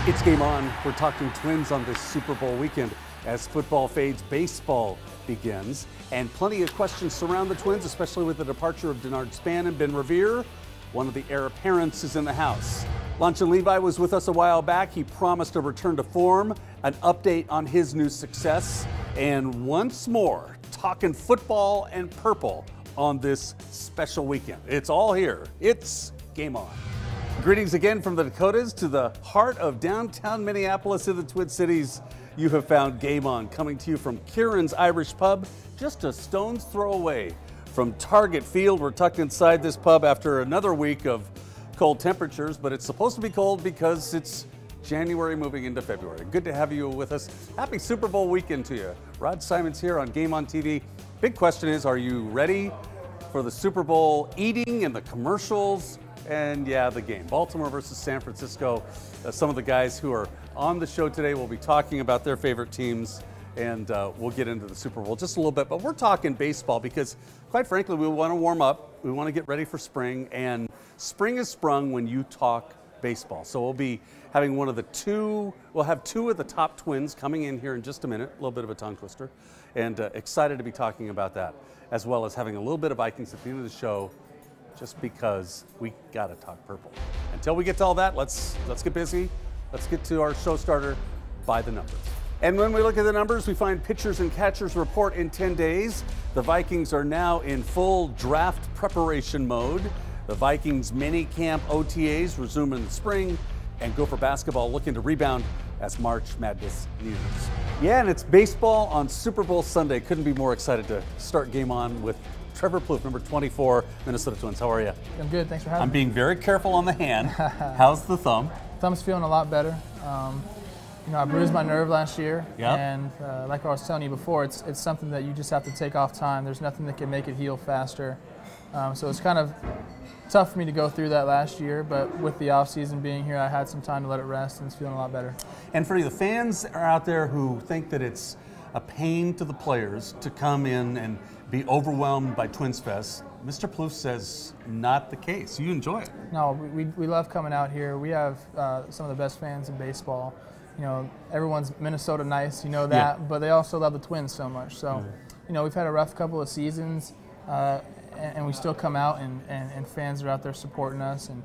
It's Game On. We're talking Twins on this Super Bowl weekend as football fades, baseball begins, and plenty of questions surround the Twins, especially with the departure of Denard Span and Ben Revere. One of the heir apparents is in the house. Lunchin Levi was with us a while back. He promised a return to form, an update on his new success, and once more, talking football and purple on this special weekend. It's all here. It's Game On. Greetings again from the Dakotas to the heart of downtown Minneapolis in the Twin Cities. You have found Game On, coming to you from Kieran's Irish Pub, just a stone's throw away from Target Field. We're tucked inside this pub after another week of cold temperatures, but it's supposed to be cold because it's January moving into February. Good to have you with us. Happy Super Bowl weekend to you. Rod Simon's here on Game On TV. Big question is, are you ready for the Super Bowl eating and the commercials? And yeah, the game, Baltimore versus San Francisco. Some of the guys who are on the show today will be talking about their favorite teams, and we'll get into the Super Bowl just a little bit. But we're talking baseball because, quite frankly, we want to warm up. We want to get ready for spring, and spring is sprung when you talk baseball. So we'll be having we'll have two of the top Twins coming in here in just a minute, a little bit of a tongue twister, and excited to be talking about that, as well as having a little bit of Vikings at the end of the show, just because we gotta talk purple. Until we get to all that, let's get busy. Let's get to our show starter, By the Numbers. And when we look at the numbers, we find pitchers and catchers report in 10 days. The Vikings are now in full draft preparation mode. The Vikings mini camp OTAs resume in the spring, and Gopher basketball looking to rebound as March Madness nears. Yeah, and it's baseball on Super Bowl Sunday. Couldn't be more excited to start Game On with Trevor Plouffe, number 24, Minnesota Twins. How are you? I'm good, thanks for having me. I'm being very careful on the hand. How's the thumb? Thumb's feeling a lot better. I bruised my nerve last year, yep. And like I was telling you before, it's something that you just have to take off time. There's nothing that can make it heal faster. So it's kind of tough for me to go through that last year, but with the off season being here, I had some time to let it rest, and it's feeling a lot better. And for you, the fans are out there who think that it's a pain to the players to come in and be overwhelmed by Twins Fest. Mr. Plouffe says not the case. You enjoy it. No, we love coming out here. We have some of the best fans in baseball. You know, everyone's Minnesota nice, you know that, yeah. But they also love the Twins so much. So, we've had a rough couple of seasons, and we still come out, and fans are out there supporting us, and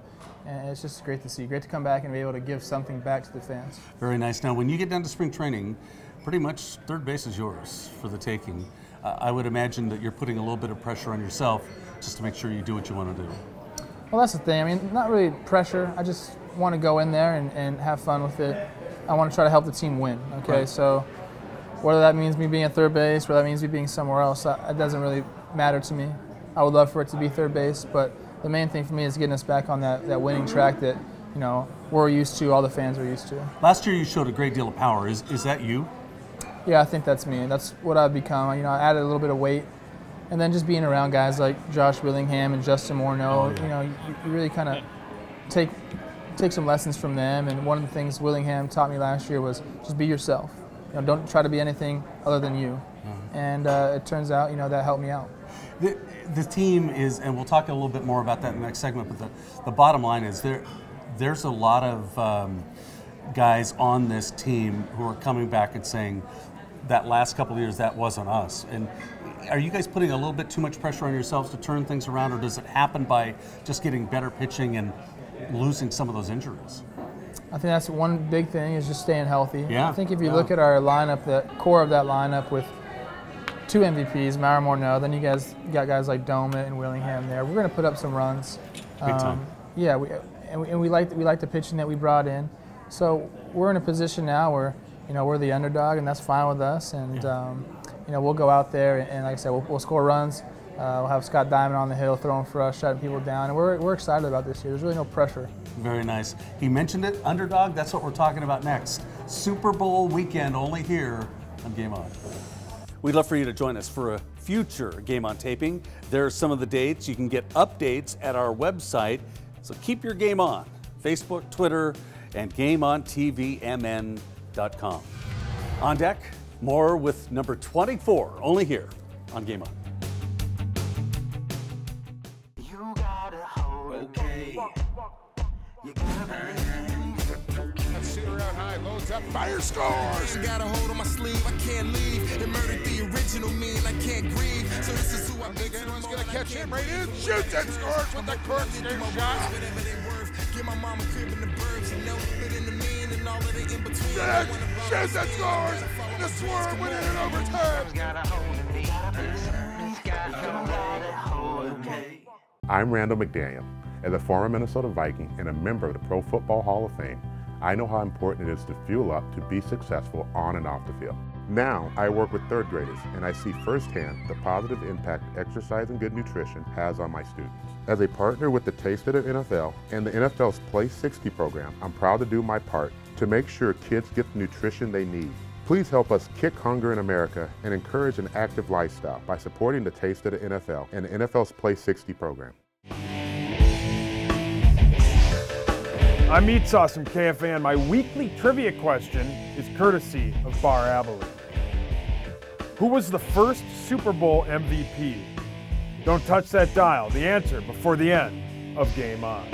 it's just great to see. Great to come back and be able to give something back to the fans. Very nice. Now, when you get down to spring training, pretty much third base is yours for the taking. I would imagine that you're putting a little bit of pressure on yourself just to make sure you do what you want to do. Well, that's the thing. I mean, not really pressure. I just want to go in there and have fun with it. I want to try to help the team win, okay? Right. So whether that means me being at third base, whether that means me being somewhere else, it doesn't really matter to me. I would love for it to be third base, but the main thing for me is getting us back on that winning track that, we're used to, all the fans are used to. Last year you showed a great deal of power. Is that you? Yeah, I think that's me. That's what I've become. I added a little bit of weight, and then just being around guys like Josh Willingham and Justin Morneau, you really kind of take some lessons from them. And one of the things Willingham taught me last year was just be yourself. Don't try to be anything other than you. Mm-hmm. And it turns out, that helped me out. The team is, and we'll talk a little bit more about that in the next segment, but the bottom line is there's a lot of guys on this team who are coming back and saying that last couple of years, that wasn't us. And are you guys putting a little bit too much pressure on yourselves to turn things around, or does it happen by just getting better pitching and losing some of those injuries? I think that's one big thing, is just staying healthy. Yeah. I think if you look at our lineup, the core of that lineup with two MVPs, Mauer Morneau, then you got guys like Doma and Willingham there. We're going to put up some runs. Big time. Yeah, we like the pitching that we brought in. So we're in a position now where we're the underdog, and that's fine with us. And we'll go out there and like I said, we'll score runs. We'll have Scott Diamond on the hill throwing for us, shutting people down, and we're excited about this year. There's really no pressure. Very nice. He mentioned it, underdog. That's what we're talking about next. Super Bowl weekend, only here on Game On. We'd love for you to join us for a future Game On taping. There's some of the dates. You can get updates at our website. So keep your game on. Facebook, Twitter, and GameOnTVMN.com. On deck, more with number 24, only here on Game On. You gotta hold okay. Shooter out high, loads up, fire, scores! Got a hold on my sleeve, I can't leave. It murdered the original me and I can't grieve. So this is who I'm thinking. Anyone's gonna catch him right in, shoots and scores with the corkscrew shot. Get my mama crib in the burbs, you know, but in the mean and all of the in between. Shoots and scores! The Swerve winning in overtime. I'm Randall McDaniel. As a former Minnesota Viking and a member of the Pro Football Hall of Fame, I know how important it is to fuel up to be successful on and off the field. Now, I work with third graders, and I see firsthand the positive impact exercise and good nutrition has on my students. As a partner with the Taste of the NFL and the NFL's Play 60 program, I'm proud to do my part to make sure kids get the nutrition they need. Please help us kick hunger in America and encourage an active lifestyle by supporting the Taste of the NFL and the NFL's Play 60 program. I'm Meat Sauce from KFAN. My weekly trivia question is courtesy of Bar Abilene. Who was the first Super Bowl MVP? Don't touch that dial. The answer before the end of Game On.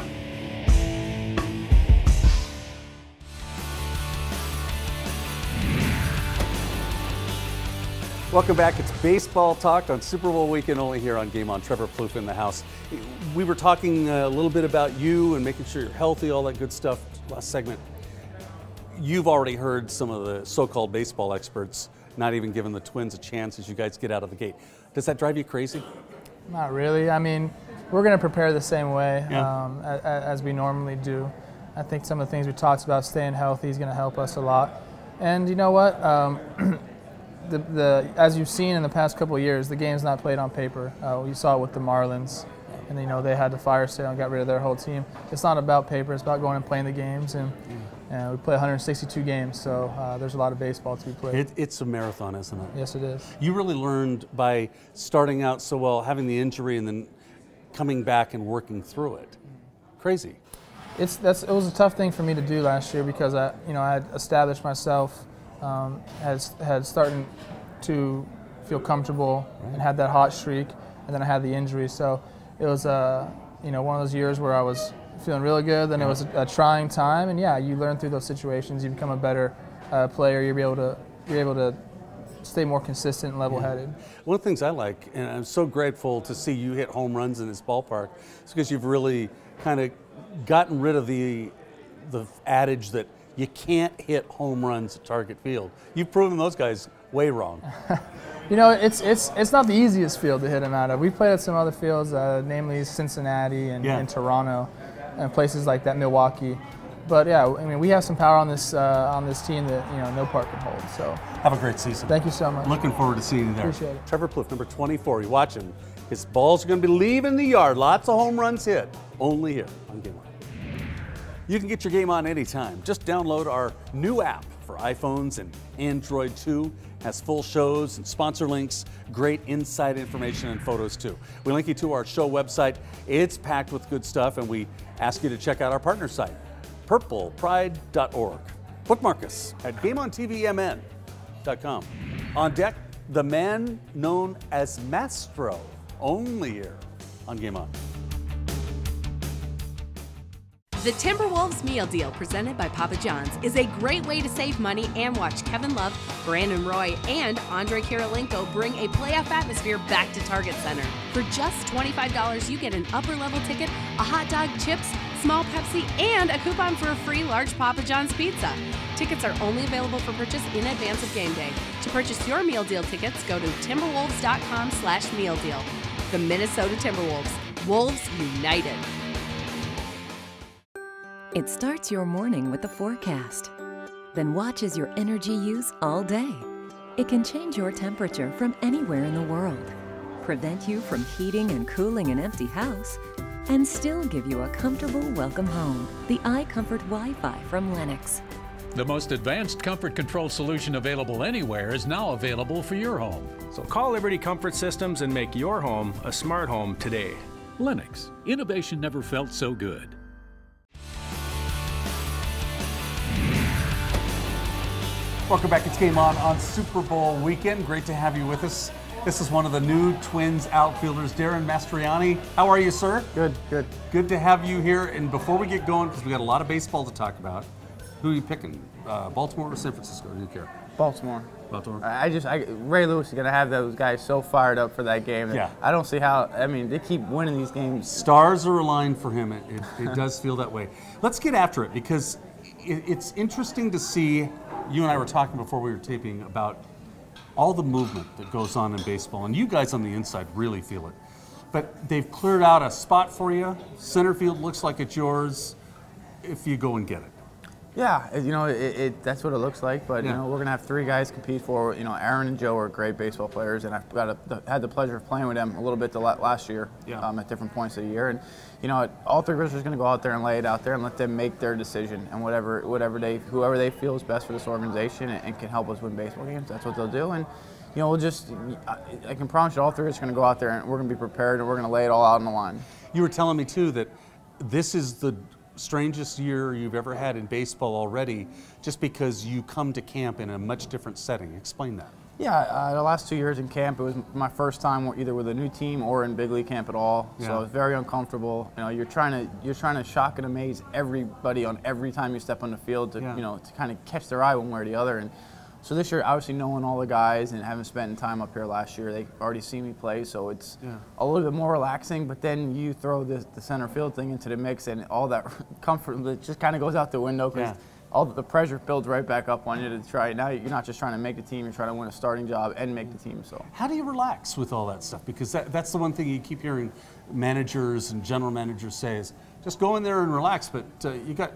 Welcome back. It's Baseball Talk on Super Bowl weekend, only here on Game On. Trevor Plouffe in the house. We were talking a little bit about you and making sure you're healthy, all that good stuff last segment. You've already heard some of the so-called baseball experts not even giving the Twins a chance as you guys get out of the gate. Does that drive you crazy? Not really. I mean, we're going to prepare the same way as we normally do. I think some of the things we talked about, staying healthy, is going to help us a lot. And you know what? As you've seen in the past couple of years, the game's not played on paper. You saw it with the Marlins, and you know they had the fire sale and got rid of their whole team. It's not about paper; it's about going and playing the games. And we play 162 games, so there's a lot of baseball to be played. It's a marathon, isn't it? Yes, it is. You really learned by starting out so well, having the injury, and then coming back and working through it. Crazy. It was a tough thing for me to do last year because I had established myself. Had started to feel comfortable and had that hot streak, and then I had the injury. So it was one of those years where I was feeling really good. Then it was a trying time, and yeah, you learn through those situations. You become a better player. You're able to stay more consistent and level-headed. One of the things I like, and I'm so grateful to see you hit home runs in this ballpark, is because you've really kind of gotten rid of the adage that you can't hit home runs at Target Field. You've proven those guys way wrong. You know, it's not the easiest field to hit them out of. We've played at some other fields, namely Cincinnati and Toronto, and places like that, Milwaukee. But yeah, I mean, we have some power on this team that no park can hold. So have a great season. Thank you so much. Looking forward to seeing you there. Appreciate it. Trevor Plouffe, number 24. You watching? His balls are going to be leaving the yard. Lots of home runs hit. Only here on Game On. You can get your Game On anytime. Just download our new app for iPhones and Android 2. Has full shows and sponsor links, great inside information and photos too. We link you to our show website. It's packed with good stuff, and we ask you to check out our partner site, purplepride.org. Bookmark us at GameOnTVMN.com. On deck, the man known as Mastro, only here on Game On. The Timberwolves Meal Deal, presented by Papa John's, is a great way to save money and watch Kevin Love, Brandon Roy, and Andre Kirilenko bring a playoff atmosphere back to Target Center. For just $25, you get an upper-level ticket, a hot dog, chips, small Pepsi, and a coupon for a free large Papa John's pizza. Tickets are only available for purchase in advance of game day. To purchase your meal deal tickets, go to timberwolves.com/meal deal. The Minnesota Timberwolves. Wolves United. It starts your morning with the forecast, then watches your energy use all day. It can change your temperature from anywhere in the world, prevent you from heating and cooling an empty house, and still give you a comfortable welcome home. The iComfort Wi-Fi from Lennox. The most advanced comfort control solution available anywhere is now available for your home. So call Liberty Comfort Systems and make your home a smart home today. Lennox. Innovation never felt so good. Welcome back. It's Game On Super Bowl weekend. Great to have you with us. This is one of the new Twins outfielders, Darin Mastroianni. How are you, sir? Good, good. Good to have you here. And before we get going, because we got a lot of baseball to talk about, who are you picking? Baltimore or San Francisco? Do you care? Baltimore. Baltimore. Ray Lewis is going to have those guys so fired up for that game. Yeah. I don't see how, I mean, they keep winning these games. Stars are aligned for him. It does feel that way. Let's get after it, because it's interesting to see, you and I were talking before we were taping about all the movement that goes on in baseball, and you guys on the inside really feel it. But they've cleared out a spot for you. Center field looks like it's yours if you go and get it. Yeah, you know, that's what it looks like. But, you know, we're going to have 3 guys compete for, you know, Aaron and Joe are great baseball players, and I've had the pleasure of playing with them a little bit last year at different points of the year. And, you know, all 3 of us are going to go out there and lay it out there and let them make their decision. And whoever they feel is best for this organization and can help us win baseball games, that's what they'll do. And, you know, I can promise you all 3 of us are going to go out there and we're going to be prepared and we're going to lay it all out on the line. You were telling me, too, that this is the strangest year you've ever had in baseball already, just because you come to camp in a much different setting. Explain that. Yeah, the last 2 years in camp, it was my first time either with a new team or in big league camp at all. So it was very uncomfortable. You know, you're trying to shock and amaze everybody on every time you step on the field to you know, to kind of catch their eye one way or the other. And so this year, obviously knowing all the guys and having spent time up here last year, they already see me play, so it's a little bit more relaxing. But then you throw the center field thing into the mix, and all that comfort just kind of goes out the window, because all the pressure builds right back up on you to try. Now you're not just trying to make the team; you're trying to win a starting job and make the team. So how do you relax with all that stuff? Because that's the one thing you keep hearing managers and general managers say is just go in there and relax. But you got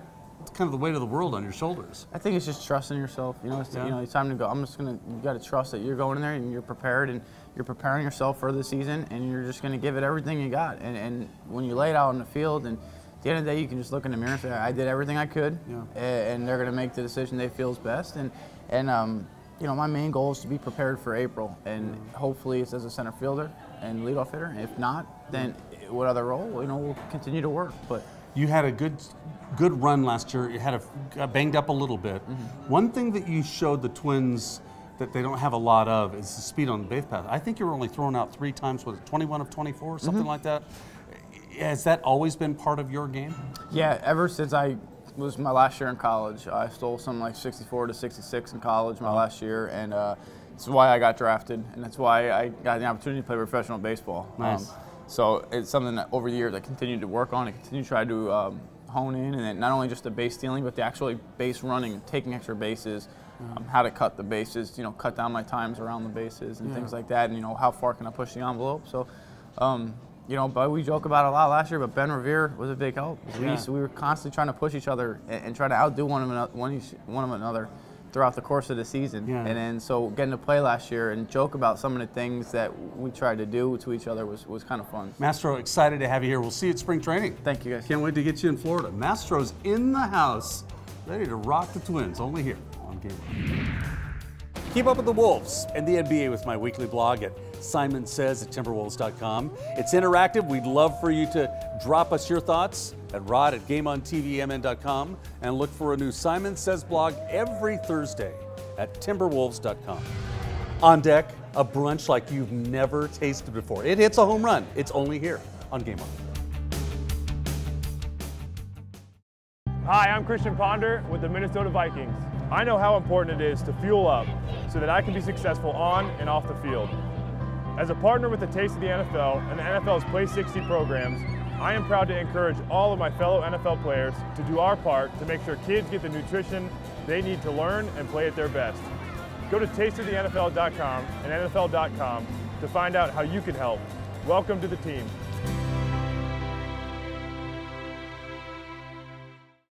kind of the weight of the world on your shoulders. I think it's just trusting yourself. You know, you know, it's time to go. You got to trust that you're going in there and you're prepared and you're preparing yourself for the season, and you're just going to give it everything you got. And when you lay it out on the field, and at the end of the day, you can just look in the mirror and say, I did everything I could, and they're going to make the decision they feel is best. And you know, my main goal is to be prepared for April, and hopefully it's as a center fielder and leadoff hitter. If not, then what other role? You know, we'll continue to work. But you had a good run last year. You got banged up a little bit. One thing that you showed the Twins that they don't have a lot of is the speed on the base path. I think you were only thrown out 3 times, was it 21 of 24, something like that? Has that always been part of your game? Yeah, ever since I was my last year in college. I stole something like 64 to 66 in college my last year, and that's why I got drafted, and that's why I got the opportunity to play professional baseball. Nice. So it's something that over the years I continued to work on and continue to try to hone in, and then not only just the base stealing, but the actually base running, taking extra bases, how to cut the bases, you know, cut down my times around the bases and things like that, and you know, how far can I push the envelope. So, you know, but we joke about it a lot last year, but Ben Revere was a big help. We were constantly trying to push each other and try to outdo one of another throughout the course of the season. And then so getting to play last year and joke about some of the things that we tried to do to each other was kind of fun. Mastro, excited to have you here. We'll see you at spring training. Thank you, guys. Can't wait to get you in Florida. Mastro's in the house, ready to rock the Twins, only here on GameON. Keep up with the Wolves and the NBA with my weekly blog at simonsays@timberwolves.com. It's interactive. We'd love for you to drop us your thoughts at rod@gameontvmn.com, and look for a new Simon Says blog every Thursday at timberwolves.com. On deck, a brunch like you've never tasted before. It hits a home run. It's only here on GameON. Hi, I'm Christian Ponder with the Minnesota Vikings. I know how important it is to fuel up so that I can be successful on and off the field. As a partner with the Taste of the NFL and the NFL's Play 60 programs, I am proud to encourage all of my fellow NFL players to do our part to make sure kids get the nutrition they need to learn and play at their best. Go to tasteofthenfl.com and NFL.com to find out how you can help. Welcome to the team.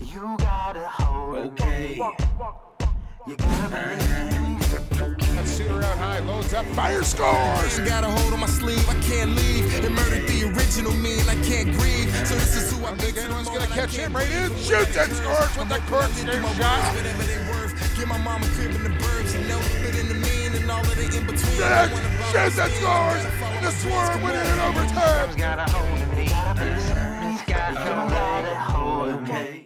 You gotta hold okay. You gotta Shoot around high, loads up, fire scores! Got a hold on my sleeve, I can't leave. It murdered the original me and I can't grieve. So this is who I'm big. Anyone's gonna catch him right in. Shoots and scores with the court shot. Get my mama crib in the burbs and know fit in the mean and all of the in between. Shoots and scores. The swerve went in overtime. Got a hold of me. Got a hold of me.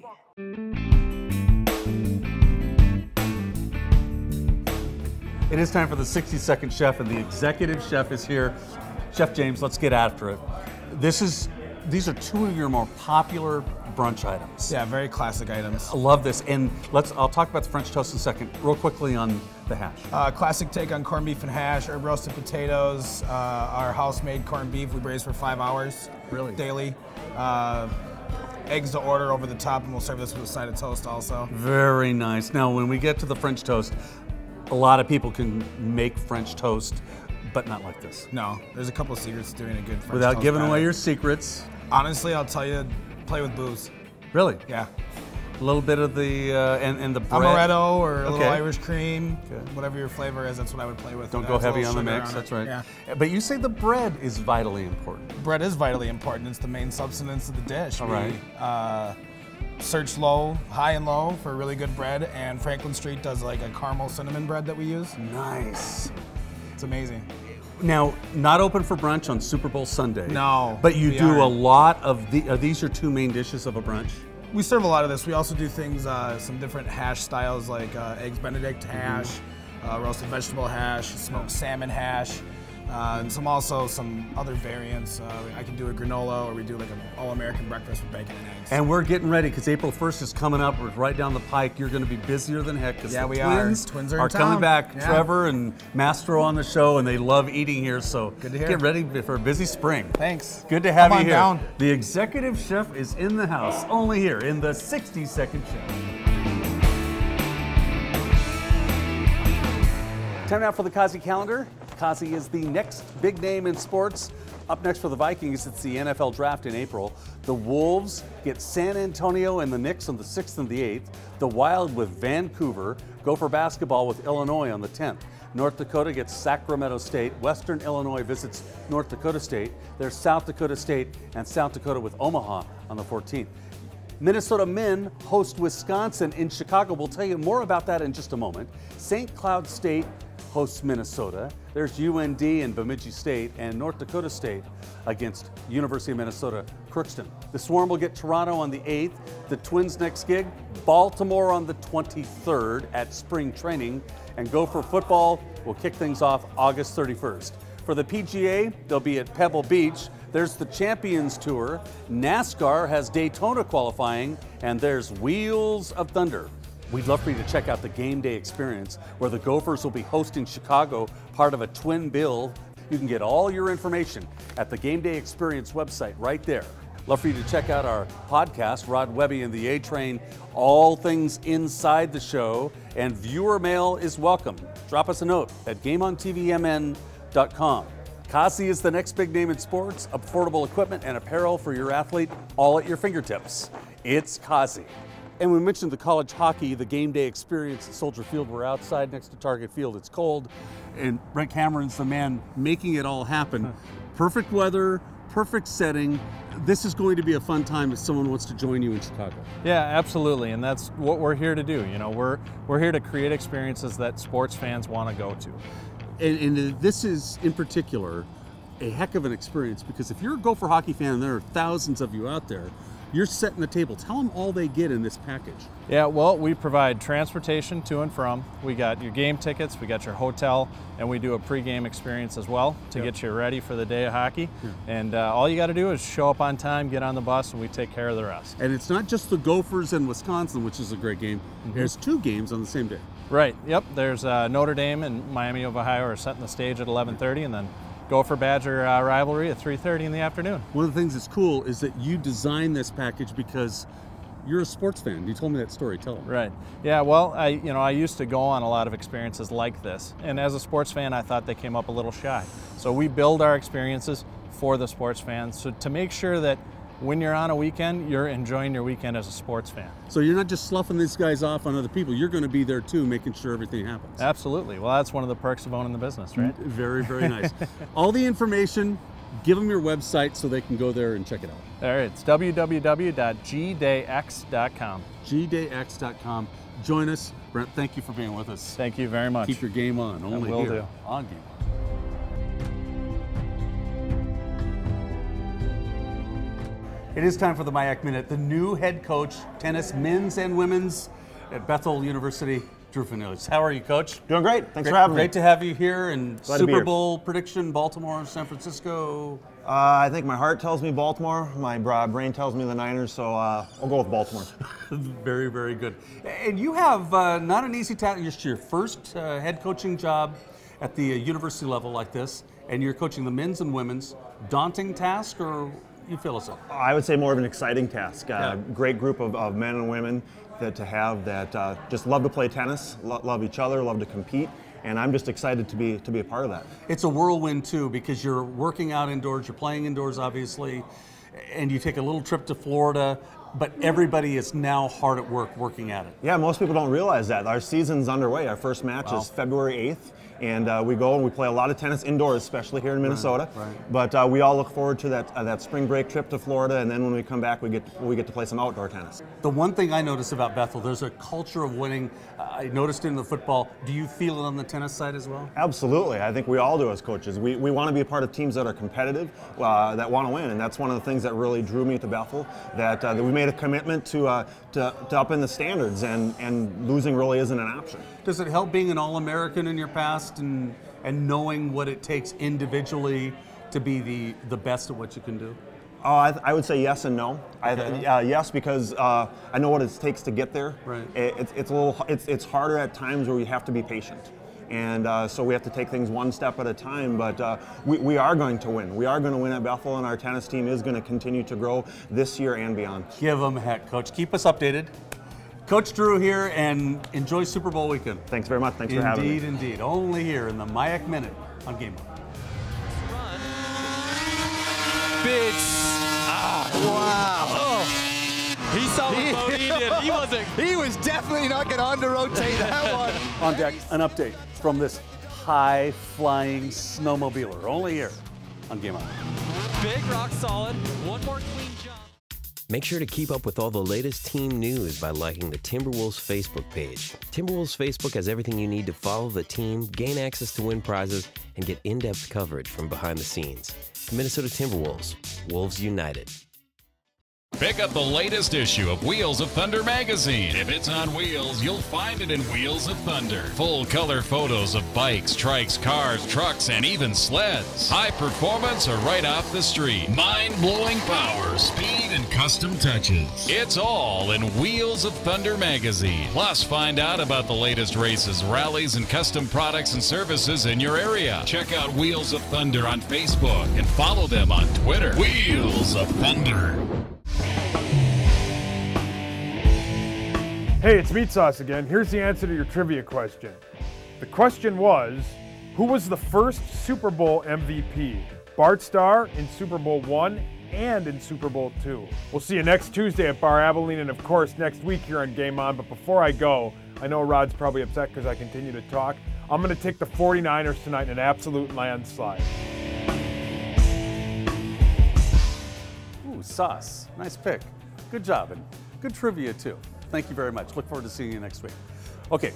It It is time for the 60-second chef, and the executive chef is here. Chef James, let's get after it. These are two of your more popular brunch items. Yeah, very classic items. I love this, and I'll talk about the French toast in a second. Real quickly on the hash. Classic take on corned beef and hash, herb roasted potatoes, our house-made corned beef we braise for 5 hours. Really? Daily. Eggs to order over the top, and we'll serve this with a side of toast also. Very nice. Now, when we get to the French toast, a lot of people can make French toast, but not like this. No, there's a couple of secrets to doing a good French toast. Without giving away your secrets. Honestly, I'll tell you, play with booze. Really? Yeah. A little bit of the, and the bread. Amaretto or a little Irish cream, whatever your flavor is, that's what I would play with. Don't go heavy on the mix, that's right. Yeah. But you say the bread is vitally important. Bread is vitally important. It's the main substance of the dish. All right. Search high and low for really good bread, and Franklin Street does like a caramel cinnamon bread that we use. Nice. It's amazing. Now, not open for brunch on Super Bowl Sunday. No. But you do a lot of are these your two main dishes of a brunch? We serve a lot of this. We also do things, some different hash styles like Eggs Benedict hash, roasted vegetable hash, smoked salmon hash, and some other variants. I can do a granola, or we do like an all-American breakfast with bacon and eggs. And we're getting ready because April 1st is coming up. We're right down the pike. You're going to be busier than heck because the twins are in coming town. back. Yeah. Trevor and Mastro on the show, and they love eating here. So good to hear. Get ready for a busy spring. Thanks. Good to have Come you on here. down. The executive chef is in the house, only here in the 60-second chef. Time now for the Kazi calendar. Kazi is the next big name in sports. Up next for the Vikings, it's the NFL draft in April. The Wolves get San Antonio and the Knicks on the 6th and the 8th. The Wild with Vancouver. Gopher basketball with Illinois on the 10th. North Dakota gets Sacramento State. Western Illinois visits North Dakota State. There's South Dakota State and South Dakota with Omaha on the 14th. Minnesota men host Wisconsin in Chicago. We'll tell you more about that in just a moment. St. Cloud State hosts Minnesota. There's UND and Bemidji State, and North Dakota State against University of Minnesota Crookston. The Swarm will get Toronto on the 8th. The Twins' next gig, Baltimore on the 23rd at spring training. And Gopher football will kick things off August 31st. For the PGA, they'll be at Pebble Beach. There's the Champions Tour. NASCAR has Daytona qualifying, and there's Wheels of Thunder. We'd love for you to check out the Game Day Experience, where the Gophers will be hosting Chicago, part of a twin bill. You can get all your information at the Game Day Experience website right there. Love for you to check out our podcast, Rod Webby and the A-Train, all things inside the show, and viewer mail is welcome. Drop us a note at GameOnTVMN.com. Kazi is the next big name in sports, affordable equipment and apparel for your athlete, all at your fingertips. It's Kazi. And we mentioned the college hockey, the Game Day Experience at Soldier Field. We're outside next to Target Field. It's cold, and Brent Cameron's the man making it all happen. Perfect weather, perfect setting. This is going to be a fun time if someone wants to join you in Chicago. Yeah, absolutely, and that's what we're here to do. You know, we're here to create experiences that sports fans want to go to. And this is, in particular, a heck of an experience, because if you're a Gopher hockey fan, and there are thousands of you out there, you're setting the table. Tell them all they get in this package. Yeah, well, we provide transportation to and from. We got your game tickets, we got your hotel, and we do a pregame experience as well to get you ready for the day of hockey. And all you got to do is show up on time, get on the bus, and we take care of the rest. And it's not just the Gophers and Wisconsin, which is a great game. There's two games on the same day. Right, yep. There's Notre Dame and Miami of Ohio are setting the stage at 11:30, and then Gopher Badger rivalry at 3:30 in the afternoon. One of the things that's cool is that you designed this package because you're a sports fan. You told me that story. Tell them. Right. Yeah. Well, I used to go on a lot of experiences like this, and as a sports fan, I thought they came up a little shy. So we build our experiences for the sports fans, so to make sure that when you're on a weekend, you're enjoying your weekend as a sports fan. So you're not just sloughing these guys off on other people. You're going to be there too, making sure everything happens. Absolutely. Well, that's one of the perks of owning the business, right? Very, very nice. All the information, give them your website so they can go there and check it out. All right, it's www.gdayx.com. gdayx.com. Join us. Brent, thank you for being with us. Thank you very much. Keep your game on. Only will here do. on GameOn. It is time for the MIAC Minute. The new head coach, tennis, men's and women's at Bethel University. Drew Fernelius. How are you, Coach? Doing great. Thanks for having me. Great to have you here. And Glad to be Super here. Bowl prediction, Baltimore, San Francisco. I think my heart tells me Baltimore. My brain tells me the Niners, so I'll go with Baltimore. Very, very good. And you have not an easy task. It's your first head coaching job at the university level like this, and you're coaching the men's and women's. Daunting task, or you feel so? I would say more of an exciting task. Great group of men and women that just love to play tennis, love each other, love to compete. And I'm just excited to be a part of that. It's a whirlwind too, because you're working out indoors, you're playing indoors obviously, and you take a little trip to Florida, but everybody is now hard at work working at it. Yeah, most people don't realize that. Our season's underway. Our first match is February 8th. And we go and we play a lot of tennis indoors, especially here in Minnesota. Right. But we all look forward to that spring break trip to Florida, and then when we come back, we get to play some outdoor tennis. The one thing I notice about Bethel, there's a culture of winning. I noticed it in the football. Do you feel it on the tennis side as well? Absolutely. I think we all do as coaches. We want to be a part of teams that are competitive, that want to win, and that's one of the things that really drew me to Bethel. That we made a commitment to up in the standards, and losing really isn't an option. Does it help being an All-American in your past and knowing what it takes individually to be the best at what you can do? I would say yes and no. Yes, because I know what it takes to get there. Right. It's harder at times where we have to be patient, and so we have to take things one step at a time. But we are going to win. We are going to win at Bethel, and our tennis team is going to continue to grow this year and beyond. Give them heck, Coach. Keep us updated. Coach Drew here, and enjoy Super Bowl weekend. Thanks very much. Thanks for having me. Indeed. Only here in the MIAC Minute on GameON. Big. Wow. Oh. He saw what Bodie did. He was definitely not going to under-rotate that one. On deck, an update from this high-flying snowmobiler. Only here on GameON. Big, rock solid. One more clean jump. Make sure to keep up with all the latest team news by liking the Timberwolves Facebook page. Timberwolves Facebook has everything you need to follow the team, gain access to win prizes, and get in-depth coverage from behind the scenes. Minnesota Timberwolves, Wolves United. Pick up the latest issue of Wheels of Thunder magazine. If it's on wheels, you'll find it in Wheels of Thunder. Full color photos of bikes, trikes, cars, trucks, and even sleds. High performance or right off the street. Mind-blowing power, speed, and custom touches. It's all in Wheels of Thunder magazine. Plus, find out about the latest races, rallies, and custom products and services in your area. Check out Wheels of Thunder on Facebook and follow them on Twitter. Wheels of Thunder. Hey, it's Meat Sauce again. Here's the answer to your trivia question. The question was, who was the first Super Bowl MVP? Bart Starr in Super Bowl I and in Super Bowl II. We'll see you next Tuesday at Bar Abilene, and of course next week here on Game On. But before I go, I know Rod's probably upset because I continue to talk. I'm going to take the 49ers tonight in an absolute landslide. Ooh, Sauce. Nice pick. Good job, and good trivia too. Thank you very much. Look forward to seeing you next week. Okay,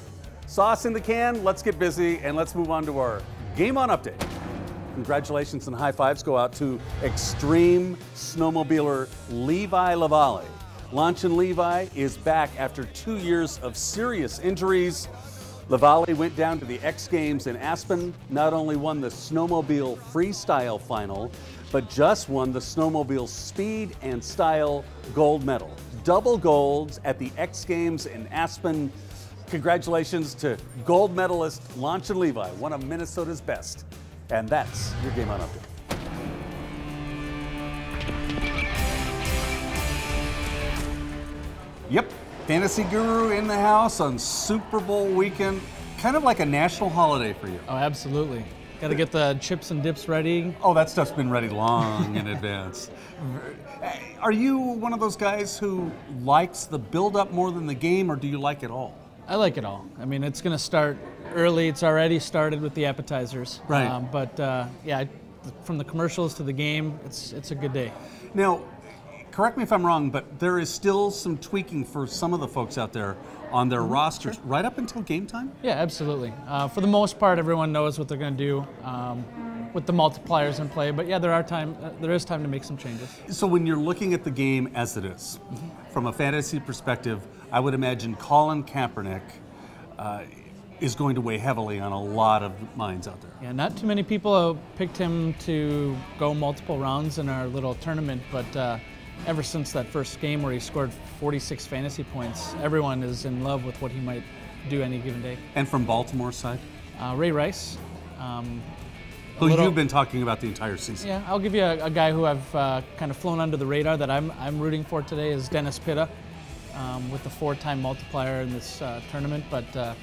sauce in the can. Let's get busy and let's move on to our Game On update. Congratulations and high fives go out to extreme snowmobiler Levi Lavalle. Lanchin Levi is back after 2 years of serious injuries. Lavalle went down to the X Games in Aspen, not only won the snowmobile freestyle final, but just won the snowmobile speed and style gold medal. Double golds at the X Games in Aspen. Congratulations to gold medalist Lanchin Levi, one of Minnesota's best. And that's your Game On update. Yep, Fantasy Guru in the house on Super Bowl weekend. Kind of like a national holiday for you. Oh, absolutely. Got to get the chips and dips ready. Oh, that stuff's been ready long in advance. Are you one of those guys who likes the build-up more than the game, or do you like it all? I like it all. I mean, it's going to start early. It's already started with the appetizers. Right. Yeah, from the commercials to the game, it's a good day. Now, correct me if I'm wrong, but there is still some tweaking for some of the folks out there on their rosters right up until game time? Yeah, absolutely. For the most part, everyone knows what they're going to do with the multipliers in play. But yeah, there is time to make some changes. So when you're looking at the game as it is, from a fantasy perspective, I would imagine Colin Kaepernick is going to weigh heavily on a lot of minds out there. Yeah, not too many people picked him to go multiple rounds in our little tournament, but ever since that first game where he scored 46 fantasy points, everyone is in love with what he might do any given day. And from Baltimore's side? Ray Rice. Who you've been talking about the entire season. Yeah, I'll give you a guy who I've kind of flown under the radar that I'm rooting for today is Dennis Pitta, with the 4-time multiplier in this tournament. But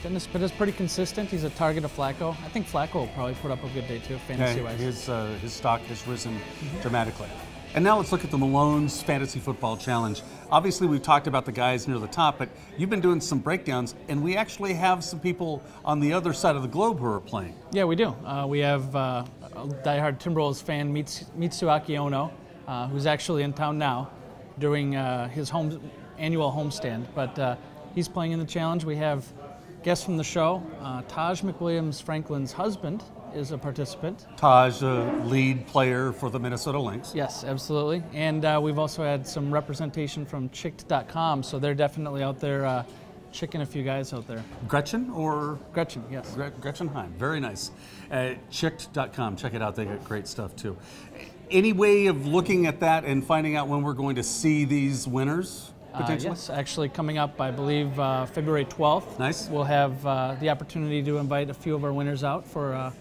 Dennis Pitta's pretty consistent. He's a target of Flacco. I think Flacco will probably put up a good day too, fantasy-wise. Yeah, his stock has risen dramatically. And now let's look at the Malone's Fantasy Football Challenge. Obviously, we've talked about the guys near the top, but you've been doing some breakdowns, and we actually have some people on the other side of the globe who are playing. Yeah, we do. We have a diehard Timberwolves fan, Mastroianni, who's actually in town now during his annual homestand, but he's playing in the challenge. We have guests from the show. Taj McWilliams Franklin's husband is a participant. Taj, a lead player for the Minnesota Lynx. Yes, absolutely. And we've also had some representation from Chicked.com, so they're definitely out there chicking a few guys out there. Gretchen or? Gretchen, yes. Gretchen Heim, very nice. Chicked.com, check it out, they got great stuff too. Any way of looking at that and finding out when we're going to see these winners? Yes, actually coming up, I believe, February 12th. Nice. We'll have the opportunity to invite a few of our winners out for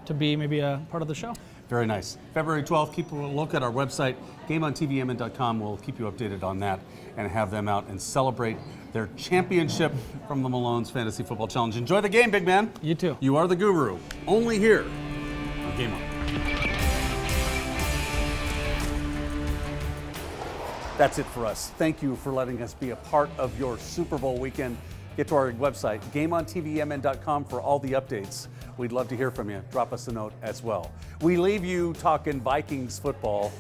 to be maybe a part of the show. Very nice. February 12th, keep a look at our website, GameOnTVMN.com. We'll keep you updated on that and have them out and celebrate their championship from the Malone's Fantasy Football Challenge. Enjoy the game, big man. You too. You are the guru. Only here on GameOn. That's it for us. Thank you for letting us be a part of your Super Bowl weekend. Get to our website, GameOnTVMN.com, for all the updates. We'd love to hear from you. Drop us a note as well. We leave you talking Vikings football.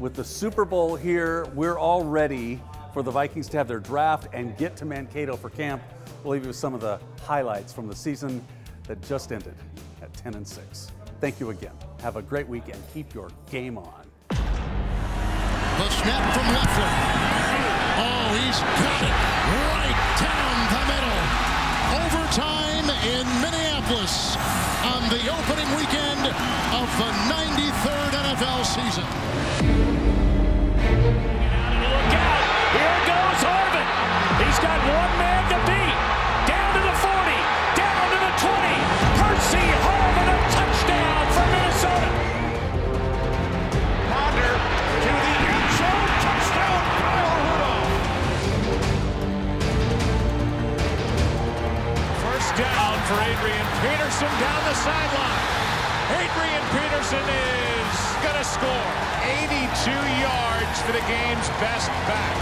With the Super Bowl here, we're all ready for the Vikings to have their draft and get to Mankato for camp. We'll leave you with some of the highlights from the season that just ended at 10-6. Thank you again. Have a great weekend. Keep your game on. The snap from Leffler. Oh, he's got it right down the middle. Overtime in Minneapolis on the opening weekend of the 93rd NFL season. Look out. Here goes Harvin. He's got one man to beat. Down to the 40. Down to the 20. Percy Harvin, a touchdown for Minnesota. Ponder to the end zone. Touchdown, Kyle Rudolph. First down for Adrian Peterson down the sideline. Adrian Peterson is going to score 82 yards for the game's best back.